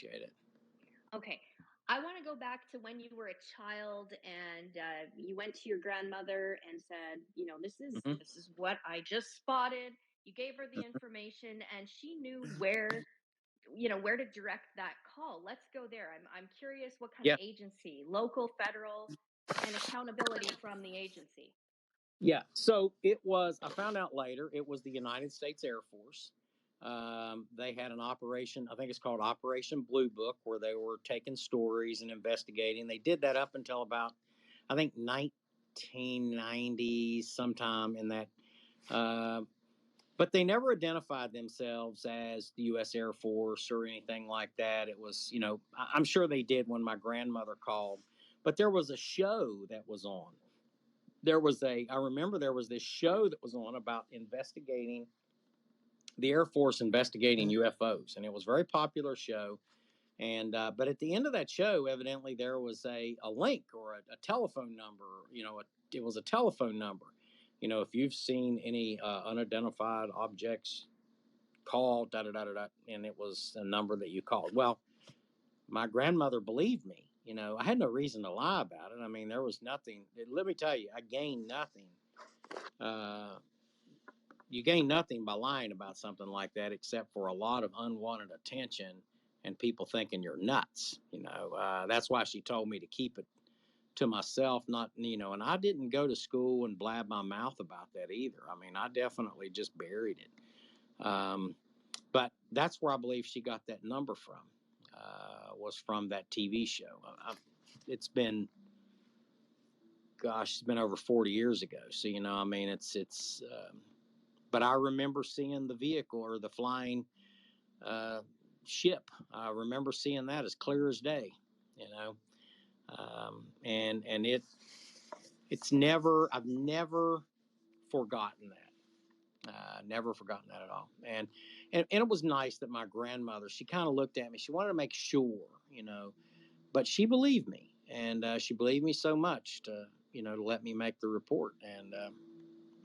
appreciate it. Okay. I want to go back to when you were a child and you went to your grandmother and said, this is Hmm. this is what I just spotted. You gave her the information and she knew where to direct that call. Let's go there. I'm curious what kind of Yeah. agency, local, federal, and accountability from the agency. Yeah. So I found out later, it was the United States Air Force. They had an operation, I think it's called Operation Blue Book, where they were taking stories and investigating. They did that up until about, I think, 1990, sometime in that. Uh, but they never identified themselves as the U.S. Air Force or anything like that. It was, I'm sure they did when my grandmother called, but there was a show that was on. I remember there was this show that was on about investigating the Air Force investigating UFOs, and it was a very popular show. And but at the end of that show, evidently there was a link or a telephone number. It was a telephone number. If you've seen any unidentified objects, call da da da da da, and it was a number that you called. Well, my grandmother believed me. I had no reason to lie about it. I mean, there was nothing. Let me tell you, I gained nothing. Uh, you gain nothing by lying about something like that, except for a lot of unwanted attention and people thinking you're nuts. That's why she told me to keep it to myself, not, and I didn't go to school and blab my mouth about that either. I mean, I definitely just buried it. But that's where I believe she got that number from, was from that TV show. It's been, gosh, it's been over 40 years ago. So, I mean, but I remember seeing the vehicle or the flying ship. I remember seeing that as clear as day, you know. And I've never forgotten that. Never forgotten that at all. And it was nice that my grandmother, she kind of looked at me. She wanted to make sure, but she believed me, and she believed me so much to let me make the report.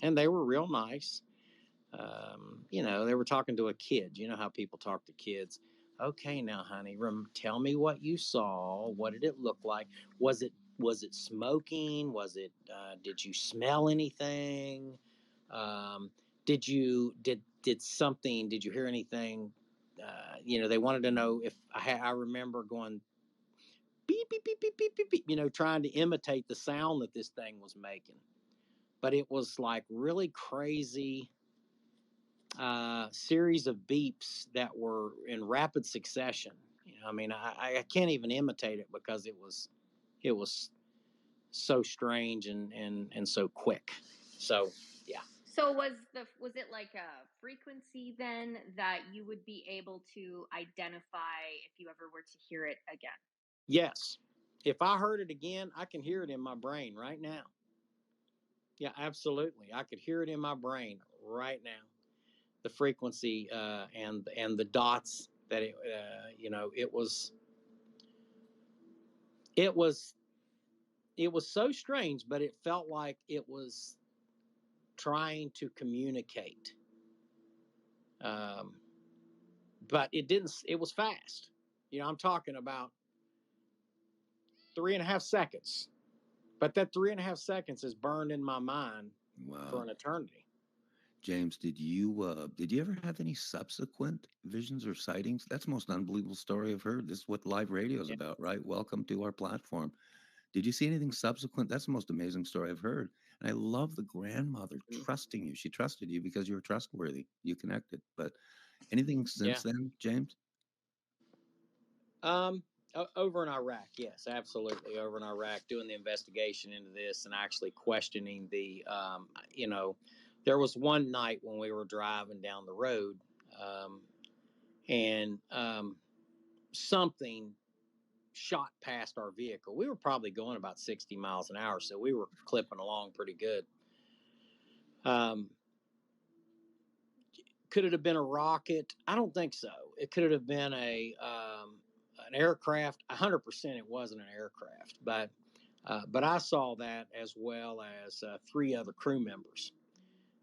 And they were real nice. They were talking to a kid. You know how people talk to kids. Okay, now, honey, tell me what you saw. What did it look like? Was it smoking? Did you smell anything? Um, did you hear anything? They wanted to know if I remember going beep beep beep beep beep beep beep. Trying to imitate the sound that this thing was making, but it was like really crazy series of beeps that were in rapid succession. I mean, I can't even imitate it because it was so strange and so quick. So yeah. So was it like a frequency then that you would be able to identify if you ever were to hear it again? Yes. If I heard it again, I can hear it in my brain right now. Yeah, absolutely. I could hear it in my brain right now. The frequency and the dots that it was so strange, but it felt like it was trying to communicate. Um, but it didn't. It was fast. I'm talking about 3.5 seconds. But that 3.5 seconds is burned in my mind for an Wow. eternity. James, did you ever have any subsequent visions or sightings? That's the most unbelievable story I've heard. This is what live radio is Yeah. about, right? Welcome to our platform. Did you see anything subsequent? That's the most amazing story I've heard. And I love the grandmother trusting you. She trusted you because you were trustworthy. You connected. But anything Yeah. since then, James? Over in Iraq, yes, absolutely. Over in Iraq, doing the investigation into this and actually questioning there was one night when we were driving down the road, and something shot past our vehicle. We were probably going about 60 miles an hour, so we were clipping along pretty good. Um, could it have been a rocket? I don't think so. It could have been an aircraft. 100% it wasn't an aircraft, but I saw that as well as three other crew members,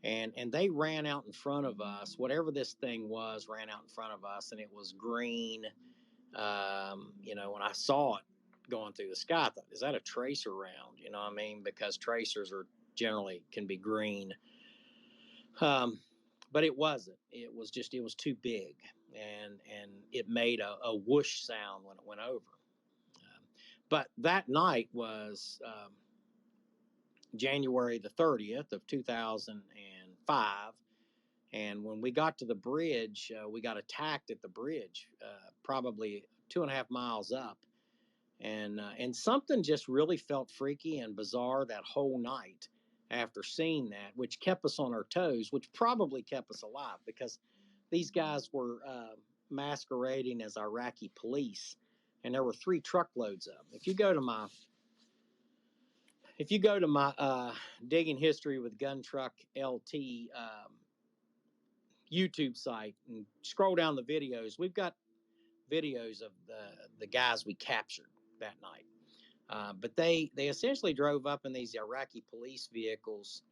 and they ran out in front of us. Whatever this thing was ran out in front of us, and it was green. You know, when I saw it going through the sky, I thought, is that a tracer round? You know what I mean? Because tracers are generally can be green. But it wasn't. It was too big, and it made a whoosh sound when it went over. But that night was January the 30th of 2005. And when we got to the bridge, we got attacked at the bridge, probably 2.5 miles up. And something just really felt freaky and bizarre that whole night after seeing that, which kept us on our toes, which probably kept us alive because these guys were masquerading as Iraqi police, and there were 3 truckloads of them. If you go to my Digging History with Gun Truck LT YouTube site and scroll down the videos, we've got videos of the guys we captured that night. But they essentially drove up in these Iraqi police vehicles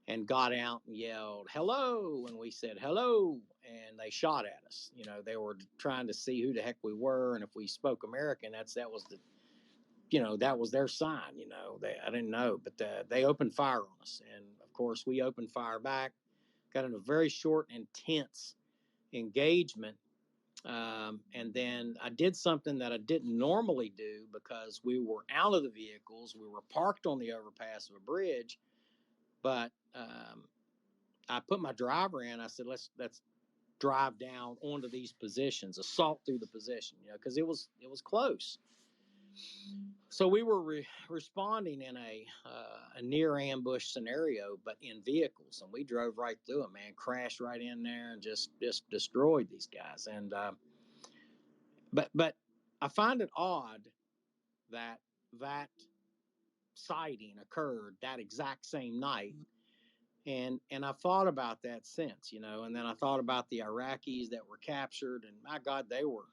and got out and yelled, "Hello!" And we said, "Hello!" And they shot at us. You know, they were trying to see who the heck we were, and if we spoke American, that was their sign. You know, I didn't know, but they opened fire on us, and of course we opened fire back. Got in a very short, intense engagement. And then I did something that I didn't normally do because we were out of the vehicles. We were parked on the overpass of a bridge, but I put my driver in. I said, let's drive down onto these positions, assault through the position, you know, because it was close. So we were responding in a near ambush scenario, but in vehicles, and we drove right through it, man, crashed right in there and just destroyed these guys. And but I find it odd that sighting occurred that exact same night. And I've thought about that since, you know, and then I thought about the Iraqis that were captured, and my God, they were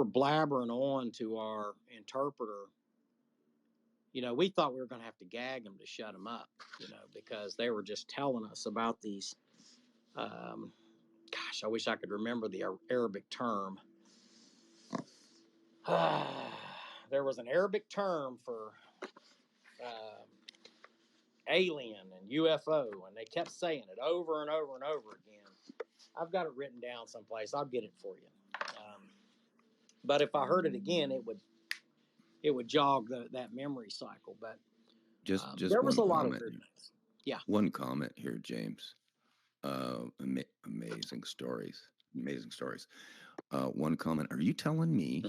blabbering on to our interpreter. You know, we thought we were going to have to gag them to shut them up, you know, because they were just telling us about these. Gosh, I wish I could remember the Arabic term. There was an Arabic term for alien and UFO, and they kept saying it over and over and over again. I've got it written down someplace. I'll get it for you. But if I heard it again, it would jog that memory cycle. But Just there was one a lot of comment. weird things. Yeah. One comment here, James. Amazing stories. Amazing stories. One comment. Are you telling me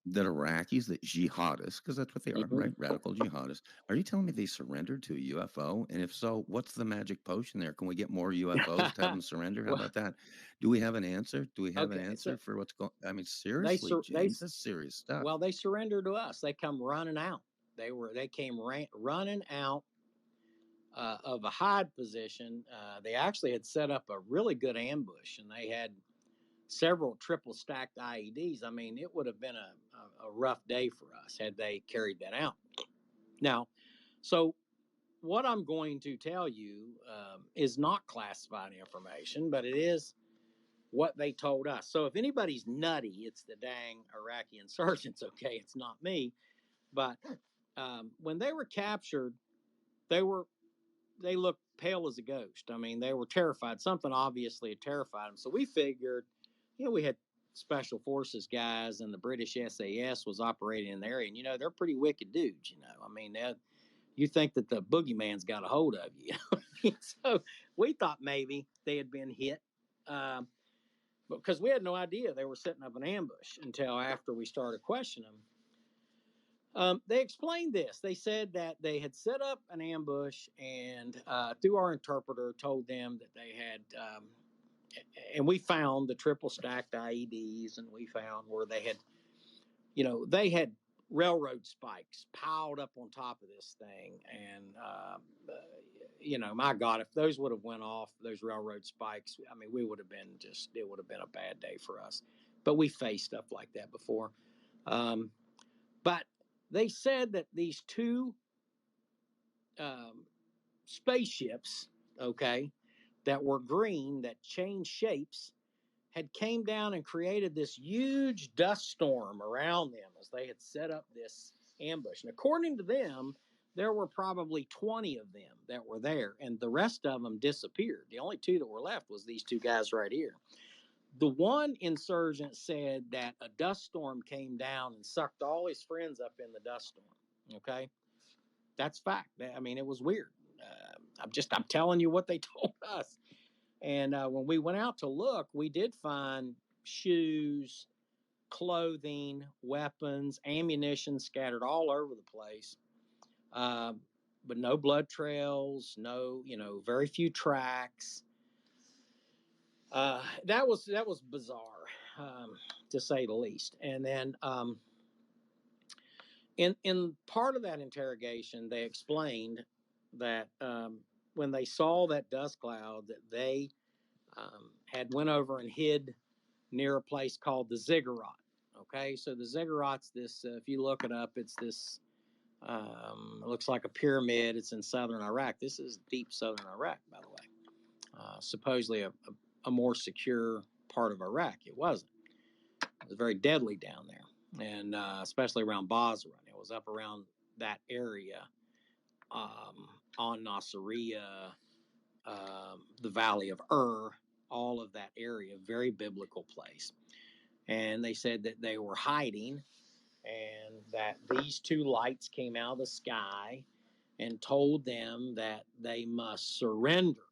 that Iraqis, that jihadists, because that's what they are, right? Radical jihadists. Are you telling me they surrendered to a UFO? And if so, what's the magic potion there? Can we get more UFOs to have them surrender? How about that? Do we have an answer? Do we have an answer for what's going? I mean, seriously, James, that's serious stuff. Well, they surrendered to us. They come running out. They came running out of a hide position. They actually had set up a really good ambush, and they had several triple stacked IEDs. I mean, it would have been a rough day for us had they carried that out. Now, so what I'm going to tell you is not classified information, but it is what they told us. So if anybody's nutty, it's the dang Iraqi insurgents, okay? It's not me. But when they were captured, they looked pale as a ghost. I mean, they were terrified. Something obviously had terrified them. So we figured, you know, we had special forces guys, and the British SAS was operating in the area. And, you know, they're pretty wicked dudes, you know. I mean, you think that the boogeyman's got a hold of you. So we thought maybe they had been hit because we had no idea they were setting up an ambush until after we started questioning them. They explained this. They said that they had set up an ambush and through our interpreter told them that they had, and we found the triple stacked IEDs, and we found where they had railroad spikes piled up on top of this thing. And, my God, if those would have went off, those railroad spikes, I mean, it would have been a bad day for us. But we faced stuff like that before. But they said that these 2 spaceships, okay, that were green, that changed shapes, had came down and created this huge dust storm around them as they had set up this ambush. And according to them, there were probably 20 of them that were there, and the rest of them disappeared. The only two that were left was these two guys right here. The one insurgent said that a dust storm came down and sucked all his friends up in the dust storm. Okay, that's fact. I mean, it was weird. I'm telling you what they told us. And when we went out to look, we did find shoes, clothing, weapons, ammunition scattered all over the place. But no blood trails, no, very few tracks. That was bizarre, to say the least. And then in part of that interrogation, they explained that when they saw that dust cloud, that they had went over and hid near a place called the Ziggurat. Okay, so the Ziggurat's this. If you look it up, it's this. It looks like a pyramid. It's in southern Iraq. This is deep southern Iraq, by the way. Supposedly a more secure part of Iraq. It wasn't. It was very deadly down there, and especially around Basra. It was up around that area, on Nasiriyah, the Valley of all of that area, very biblical place. And they said that they were hiding, and that these two lights came out of the sky and told them that they must surrender.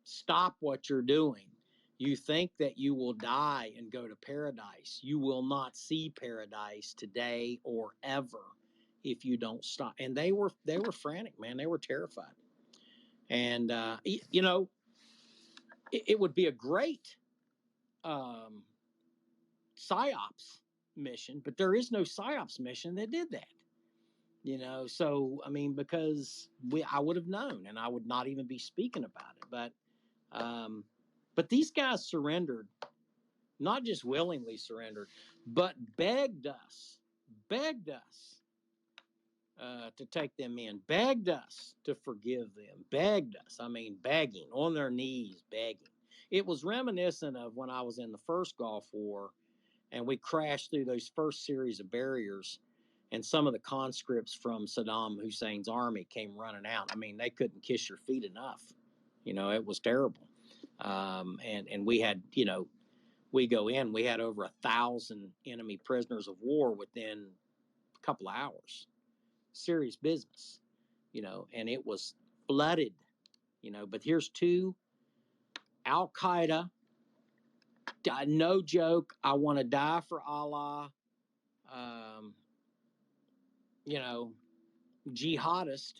Stop what you're doing. You think that you will die and go to paradise. You will not see paradise today or ever if you don't stop. And they were frantic, man. They were terrified. And it would be a great psyops mission, but there is no psyops mission that did that. So I mean, because I would have known, and I would not even be speaking about it. But these guys surrendered, not just willingly surrendered, but begged us to take them in, begged us to forgive them, begged us. I mean, begging, on their knees, begging. It was reminiscent of when I was in the first Gulf War, and we crashed through those first series of barriers, and some of the conscripts from Saddam Hussein's army came running out. I mean, they couldn't kiss your feet enough. It was terrible. And we had, we go in, we had over 1,000 enemy prisoners of war within a couple of hours. Serious business, and it was flooded, but here's two Al-Qaeda, no joke, I want to die for Allah, jihadist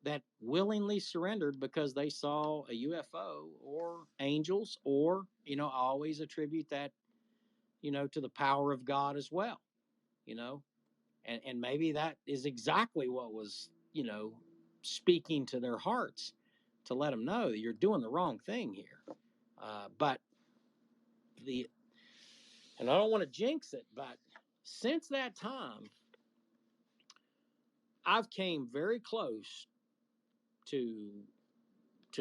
that willingly surrendered because they saw a UFO or angels, or, I always attribute that, to the power of God as well, and maybe that is exactly what was, speaking to their hearts to let them know that you're doing the wrong thing here. And I don't want to jinx it, but since that time, I've came very close to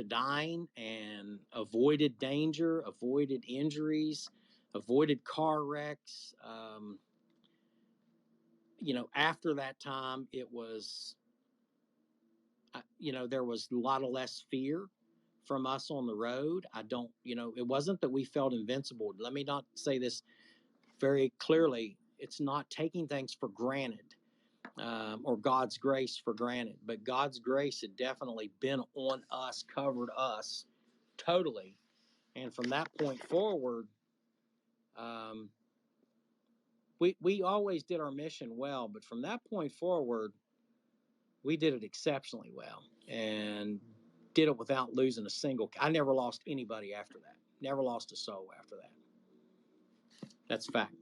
dying, and avoided danger, avoided injuries, avoided car wrecks. After that time, it was, there was a lot of less fear from us on the road. It wasn't that we felt invincible. Let me not say this very clearly. It's not taking things for granted, or God's grace for granted, but God's grace had definitely been on us, covered us totally. And from that point forward, we always did our mission well, but from that point forward, we did it exceptionally well, and did it without losing a single. I never lost anybody after that. Never lost a soul after that. That's a fact.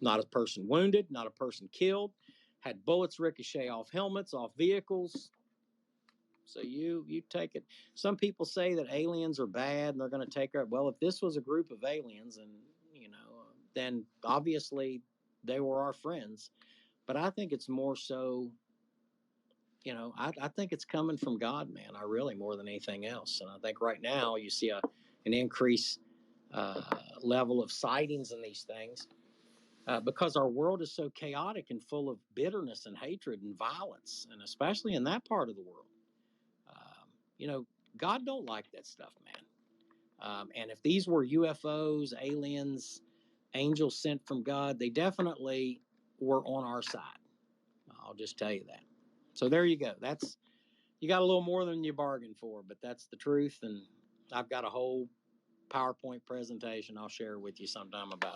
Not a person wounded, not a person killed. Had bullets ricochet off helmets, off vehicles. So you take it. Some people say that aliens are bad and they're going to take our. Well, if this was a group of aliens, and then obviously they were our friends. But I think it's more so. I think it's coming from God, man. I really, more than anything else. And I think right now you see an increase level of sightings and these things, because our world is so chaotic and full of bitterness and hatred and violence, and especially in that part of the world. You know, God don't like that stuff, man. And if these were UFOs, aliens, angels sent from God, they definitely were on our side. I'll just tell you that. So there you go. You got a little more than you bargained for, but that's the truth. And I've got a whole PowerPoint presentation I'll share with you sometime about